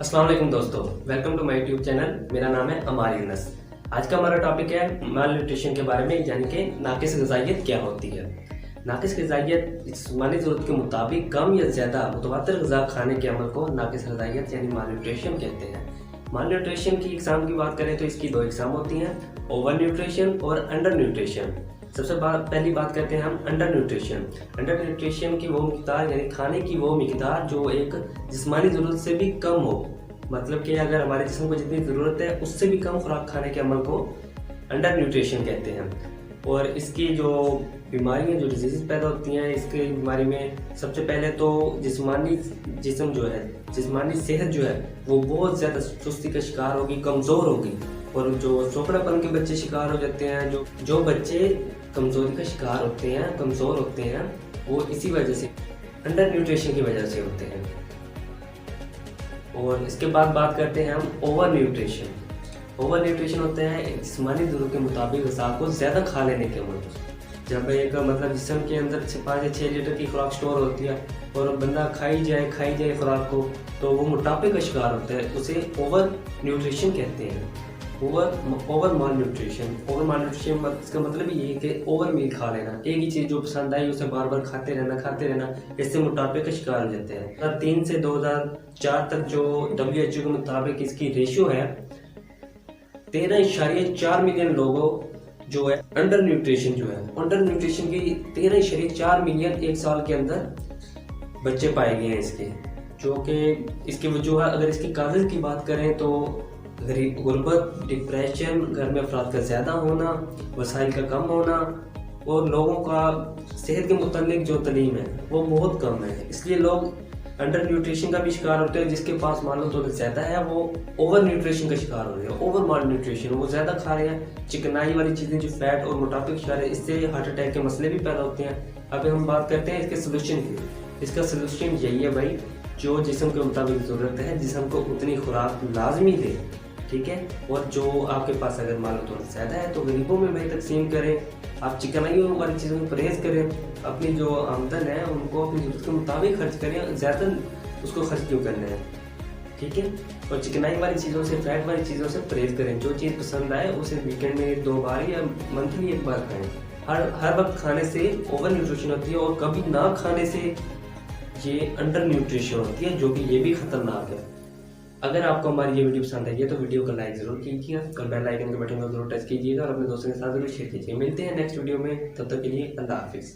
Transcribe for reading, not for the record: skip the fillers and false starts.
अस्सलाम वालेकुम दोस्तों, welcome to my YouTube channel. मेरा नाम है 𝗪𝗏। आज का हमारा टॉपिक है माल न्यूट्रिशन के बारे में, यानी कि नाक़िस ग़िज़ाइयत क्या होती है। नाक़िस ग़िज़ाइयत जिस्मानी ज़रूरत के मुताबिक कम या ज़्यादा मुतवातिर ग़िज़ा खाने के अमल को नाक़िस ग़िज़ाइयत यानी माल न्यूट्रिशन कहते हैं। माल न्यूट्रिशन की इक़साम की बात करें तो इसकी दो इक़साम होती हैं, ओवर न्यूट्रिशन और अंडर न्यूट्रिशन। सबसे पहली बात करते हैं हम अंडर न्यूट्रिशन। अंडर न्यूट्रिशन की वो मिक़दार यानी खाने की वो मिक़दार जो एक जिस्मानी ज़रूरत से भी कम हो, मतलब कि अगर हमारे जिस्म को जितनी ज़रूरत है उससे भी कम खुराक खाने के अमल को अंडर न्यूट्रिशन कहते हैं। और इसकी जो बीमारियां जो डिजीज़ पैदा होती हैं, इसके बीमारी में सबसे पहले तो जिस्मानी जिस्म जो है, जिस्मानी सेहत जो है वो बहुत ज़्यादा सुस्ती का शिकार होगी, कमज़ोर होगी। और जो चौकड़ापन के बच्चे शिकार हो जाते हैं, जो बच्चे कमज़ोरी का शिकार होते हैं, कमज़ोर होते हैं, वो इसी वजह से अंडर न्यूट्रिशन की वजह से होते हैं। और इसके बाद बात करते हैं हम ओवर न्यूट्रिशन। ओवर न्यूट्रिशन होते हैं जिस्मानी ज़रूरत के मुताबिक ग़िज़ा को ज़्यादा खा लेने के अमल। जब एक मतलब जिस्म के अंदर 5 से 6 लीटर की खुराक स्टोर होती है और बंदा खाई जाए खुराक को, तो वो मोटापे का शिकार होता है। उसे ओवर न्यूट्रिशन कहते हैं, ओवर माल न्यूट्रिशन। ओवर माल न्यूट्रिशन इसका मतलब ये है कि ओवर मील खा लेना, एक ही चीज़ जो पसंद आई उसे बार बार खाते रहना, इससे मोटापे का शिकार हो जाते हैं। 2003 से 2004 तक जो WHO के मुताबिक इसकी रेशियो है 13.4 मिलियन लोगों जो है अंडर न्यूट्रिशन अंडर न्यूट्रिशन की 13.4 मिलियन एक साल के अंदर बच्चे पाए गए हैं इसके, जो कि इसकी वजह अगर इसकी काज़ की बात करें तो गुर्बत, डिप्रेशन, घर में अफराद का ज़्यादा होना, वसाइल का कम होना और लोगों का सेहत के मुतालिक जो तलीम है वो बहुत कम है। इसलिए लोग अंडर न्यूट्रिशन का भी शिकार होते हैं। जिसके पास मालूम तो ज़्यादा है वो ओवर न्यूट्रिशन का शिकार हो रहे हैं, ओवर माल न्यूट्रिशन। वो ज़्यादा खा रहे हैं, चिकनाई वाली चीज़ें जो फैट और मोटापे का शिकार है, इससे हार्ट अटैक के मसले भी पैदा होते हैं। अब हम बात करते हैं इसके सोल्यूशन की। इसका सोल्यूशन यही है भाई, जो जिस्म के मुताबिक ज़रूरत है जिस्म को उतनी खुराक लाजमी दे, ठीक है। और जो आपके पास अगर मालूम तो ज़्यादा है तो गरीबों में भाई तकसीम करें। आप चिकनाइयों वाली चीज़ों में परहेज़ करें, अपनी जो आमदन है उनको अपनी ज़रूरत के मुताबिक खर्च करें, ज़्यादा उसको खर्च क्यों करना है, ठीक है। और चिकनाई वाली चीज़ों से, फैट वाली चीज़ों से परहेज़ करें। जो चीज़ पसंद आए उसे वीकेंड में 2 बार या मंथली 1 बार खाएँ। हर वक्त खाने से ओवर न्यूट्रिशन होती है और कभी ना खाने से ये अंडर न्यूट्रिशन होती है, जो कि ये भी ख़तरनाक है। अगर आपको हमारी ये वीडियो पसंद आई है तो वीडियो को लाइक ज़रूर कीजिएगा और बेल आइकन के बटन को जरूर टच कीजिएगा और अपने दोस्तों के साथ जरूर शेयर कीजिए। मिलते हैं नेक्स्ट वीडियो में, तब तक के लिए अल्लाह हाफिज़।